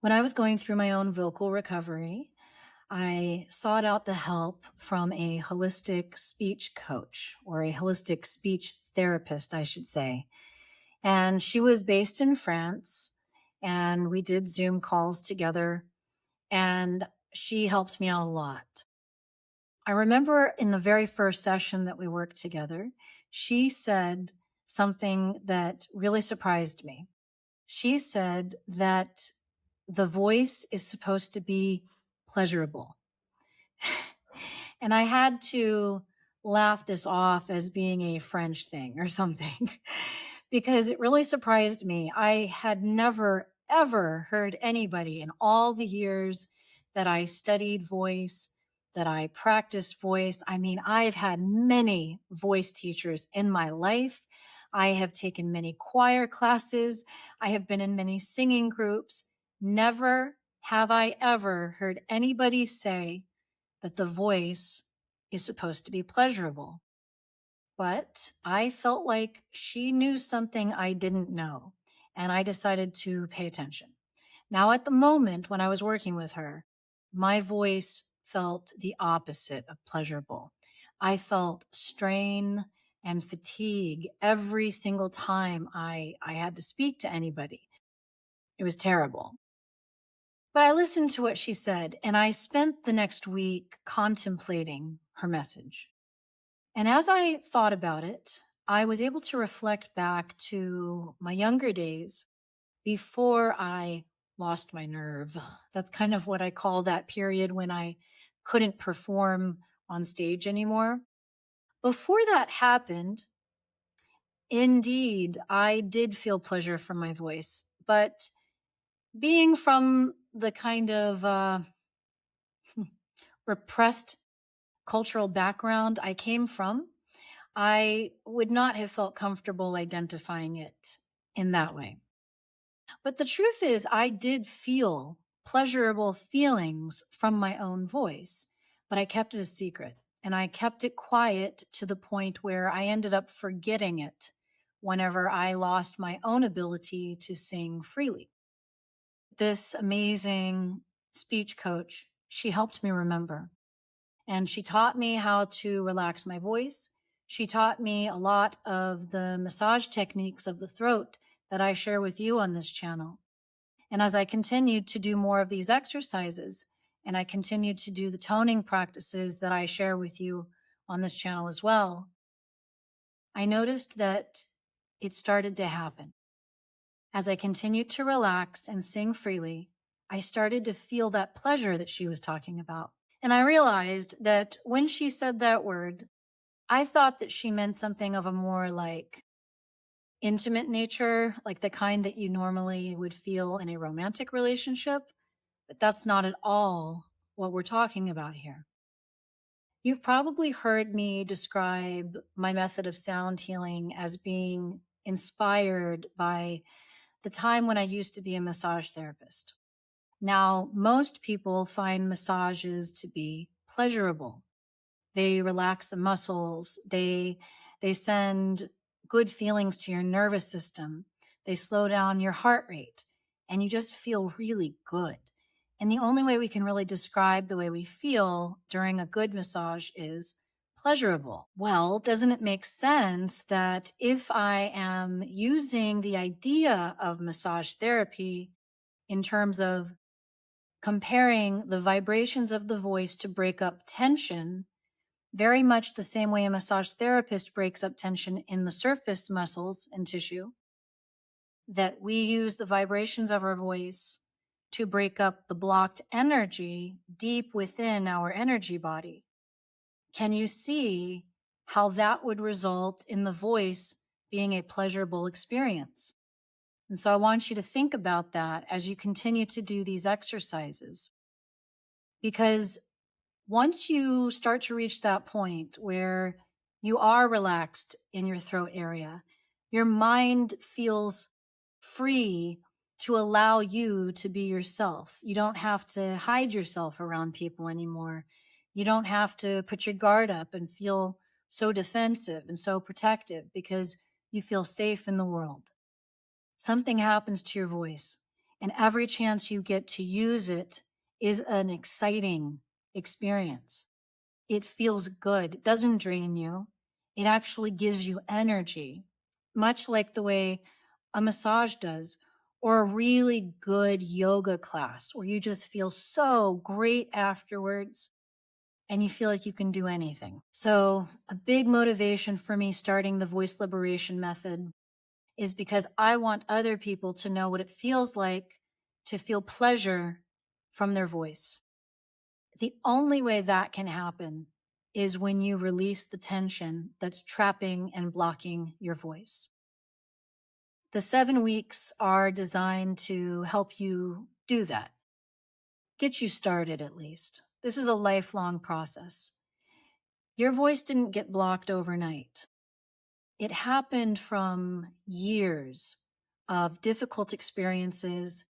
When I was going through my own vocal recovery, I sought out the help from a holistic speech coach or a holistic speech therapist, I should say. And she was based in France, and we did Zoom calls together, and she helped me out a lot. I remember in the very first session that we worked together, she said something that really surprised me. She said that the voice is supposed to be pleasurable. And I had to laugh this off as being a French thing or something because it really surprised me. I had never, ever heard anybody in all the years that I studied voice, that I practiced voice. I mean, I've had many voice teachers in my life. I have taken many choir classes. I have been in many singing groups. Never have I ever heard anybody say that the voice is supposed to be pleasurable. But I felt like she knew something I didn't know, and I decided to pay attention. Now, at the moment when I was working with her, my voice felt the opposite of pleasurable. I felt strain and fatigue every single time I had to speak to anybody. It was terrible. But I listened to what she said, and I spent the next week contemplating her message. And as I thought about it, I was able to reflect back to my younger days before I lost my nerve. That's kind of what I call that period when I couldn't perform on stage anymore. Before that happened, indeed, I did feel pleasure from my voice. But being from the kind of repressed cultural background I came from, I would not have felt comfortable identifying it in that way. But the truth is, I did feel pleasurable feelings from my own voice, but I kept it a secret and I kept it quiet to the point where I ended up forgetting it whenever I lost my own ability to sing freely. This amazing speech coach, she helped me remember. And she taught me how to relax my voice. She taught me a lot of the massage techniques of the throat that I share with you on this channel. And as I continued to do more of these exercises, and I continued to do the toning practices that I share with you on this channel as well, I noticed that it started to happen. As I continued to relax and sing freely, I started to feel that pleasure that she was talking about. And I realized that when she said that word, I thought that she meant something of a more like intimate nature, like the kind that you normally would feel in a romantic relationship. But that's not at all what we're talking about here. You've probably heard me describe my method of sound healing as being inspired by the time when I used to be a massage therapist. Now, most people find massages to be pleasurable. They relax the muscles. They send good feelings to your nervous system. They slow down your heart rate, and you just feel really good. And the only way we can really describe the way we feel during a good massage is pleasurable. Well, doesn't it make sense that if I am using the idea of massage therapy in terms of comparing the vibrations of the voice to break up tension, very much the same way a massage therapist breaks up tension in the surface muscles and tissue, that we use the vibrations of our voice to break up the blocked energy deep within our energy body. Can you see how that would result in the voice being a pleasurable experience? And so I want you to think about that as you continue to do these exercises, because once you start to reach that point where you are relaxed in your throat area, your mind feels free to allow you to be yourself. You don't have to hide yourself around people anymore. You don't have to put your guard up and feel so defensive and so protective because you feel safe in the world. Something happens to your voice, And every chance you get to use it is an exciting experience. It feels good. It doesn't drain you. It actually gives you energy, much like the way a massage does, or a really good yoga class where you just feel so great afterwards and you feel like you can do anything. So, a big motivation for me starting the voice liberation method is because I want other people to know what it feels like to feel pleasure from their voice. The only way that can happen is when you release the tension that's trapping and blocking your voice. The 7 weeks are designed to help you do that, get you started at least. This is a lifelong process. Your voice didn't get blocked overnight. It happened from years of difficult experiences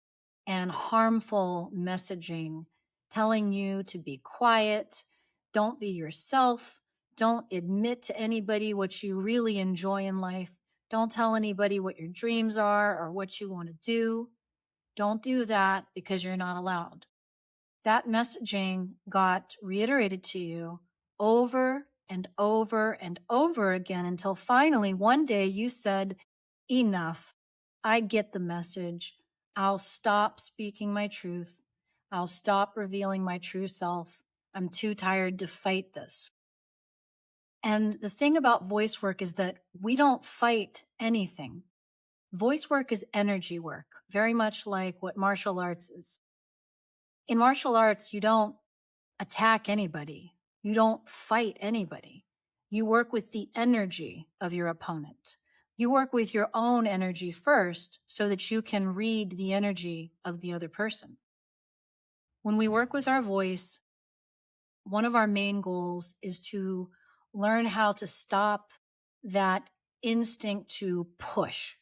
and harmful messaging telling you to be quiet, don't be yourself, don't admit to anybody what you really enjoy in life, don't tell anybody what your dreams are or what you want to do. Don't do that because you're not allowed. That messaging got reiterated to you over and over and over again until finally one day you said, enough. I get the message. I'll stop speaking my truth. I'll stop revealing my true self. I'm too tired to fight this. And the thing about voice work is that we don't fight anything. Voice work is energy work, very much like what martial arts is. In martial arts, you don't attack anybody. You don't fight anybody. You work with the energy of your opponent. You work with your own energy first so that you can read the energy of the other person. When we work with our voice, one of our main goals is to learn how to stop that instinct to push,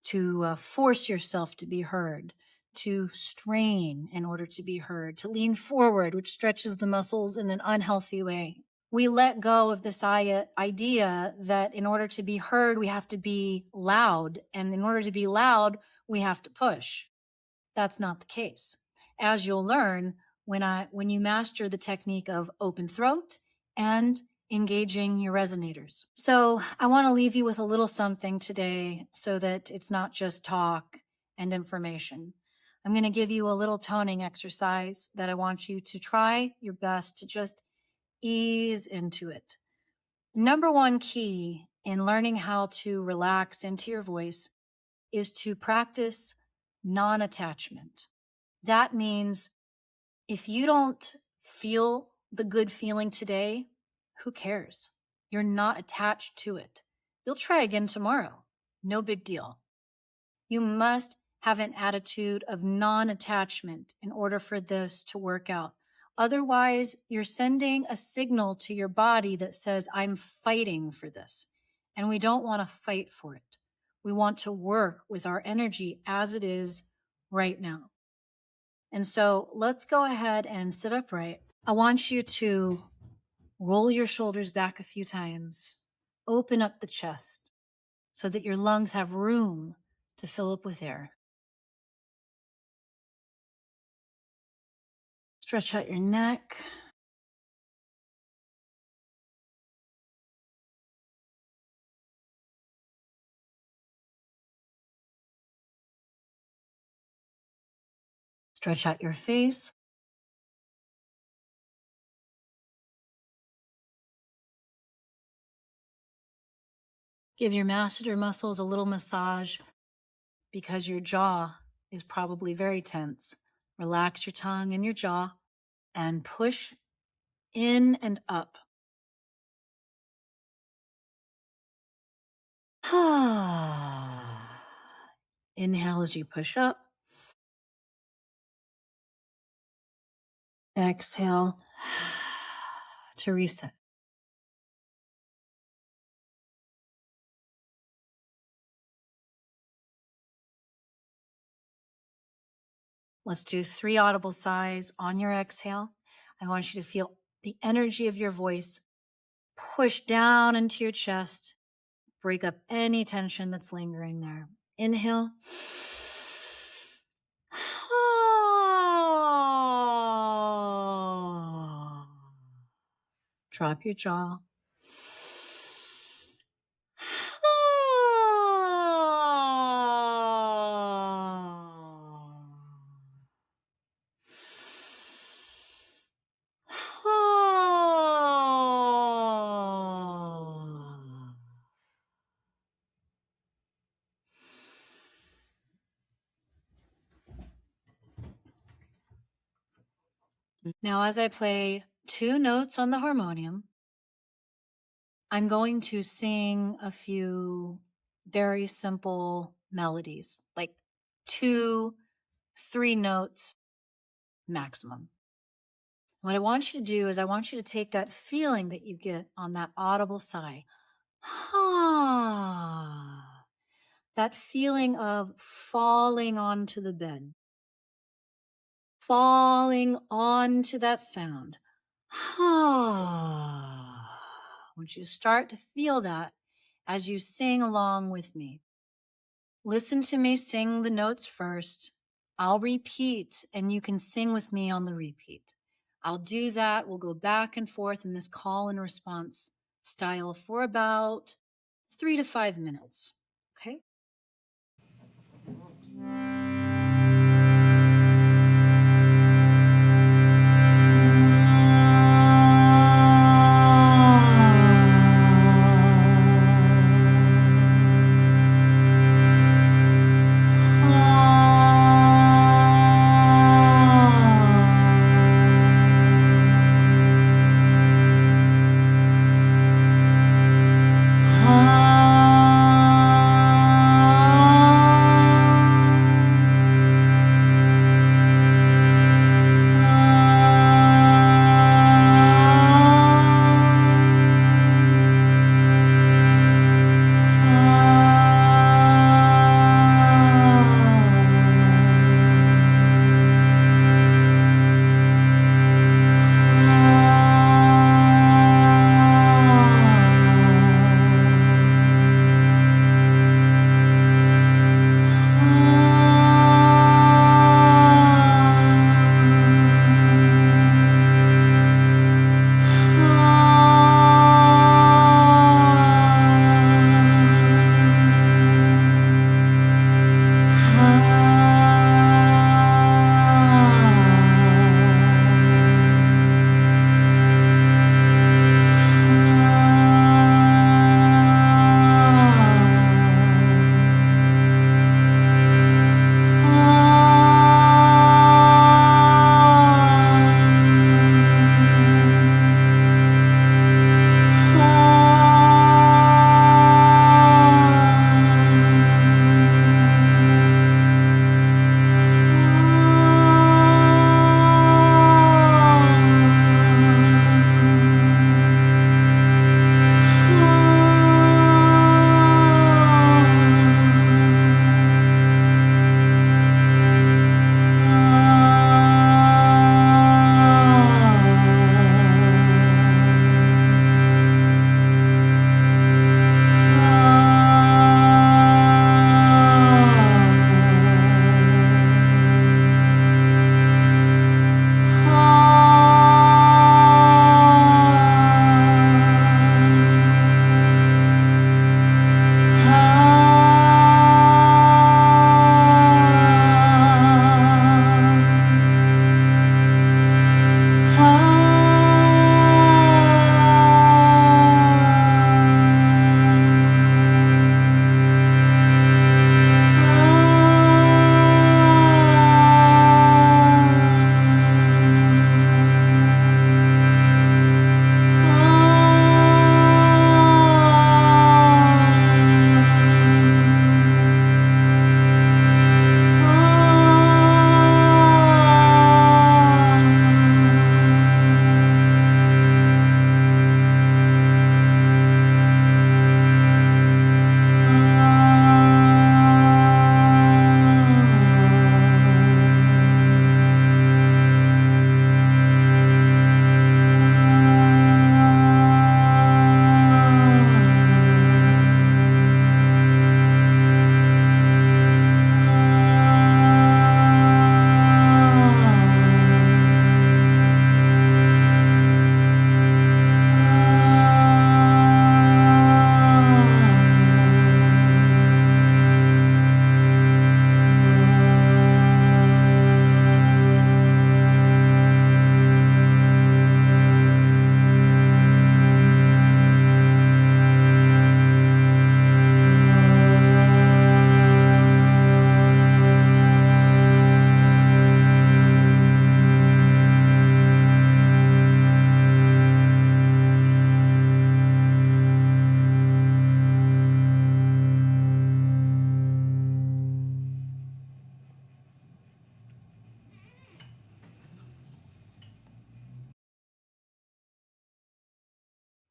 to force yourself to be heard, to strain in order to be heard, to lean forward, which stretches the muscles in an unhealthy way. We let go of this idea that in order to be heard, we have to be loud. And in order to be loud, we have to push. That's not the case. As you'll learn when you master the technique of open throat and engaging your resonators. So I want to leave you with a little something today so that it's not just talk and information. I'm going to give you a little toning exercise that I want you to try your best to just ease into it. Number one key in learning how to relax into your voice is to practice non-attachment. That means if you don't feel the good feeling today, who cares? You're not attached to it. You'll try again tomorrow. No big deal. You must have an attitude of non-attachment in order for this to work out. Otherwise, you're sending a signal to your body that says, I'm fighting for this. And we don't want to fight for it. We want to work with our energy as it is right now. And so let's go ahead and sit upright. I want you to roll your shoulders back a few times, open up the chest so that your lungs have room to fill up with air. Stretch out your neck. Stretch out your face. Give your masseter muscles a little massage because your jaw is probably very tense. Relax your tongue and your jaw and push in and up. Inhale as you push up. Exhale to reset. Let's do 3 audible sighs on your exhale. I want you to feel the energy of your voice push down into your chest, break up any tension that's lingering there. Inhale. Drop your jaw. Now, as I play 2 notes on the harmonium, I'm going to sing a few very simple melodies, like 2, 3 notes maximum. What I want you to do is I want you to take that feeling that you get on that audible sigh. Ah, that feeling of falling onto the bed, falling onto that sound. Ah, once you start to feel that as you sing along with me, listen to me sing the notes first. I'll repeat and you can sing with me on the repeat. I'll do that. We'll go back and forth in this call and response style for about 3 to 5 minutes. Okay?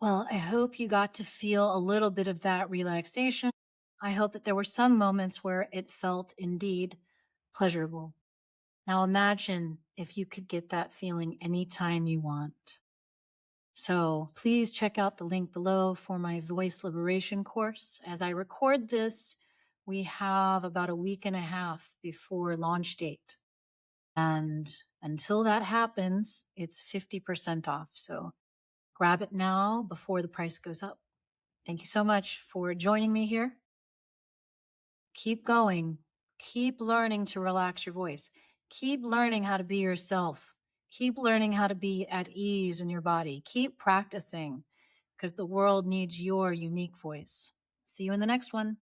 Well, I hope you got to feel a little bit of that relaxation. I hope that there were some moments where it felt indeed pleasurable. Now imagine if you could get that feeling anytime you want. So please check out the link below for my voice liberation course. As I record this, we have about a week and a half before launch date. And until that happens, it's 50% off. So grab it now before the price goes up. Thank you so much for joining me here. Keep going. Keep learning to relax your voice. Keep learning how to be yourself. Keep learning how to be at ease in your body. Keep practicing because the world needs your unique voice. See you in the next one.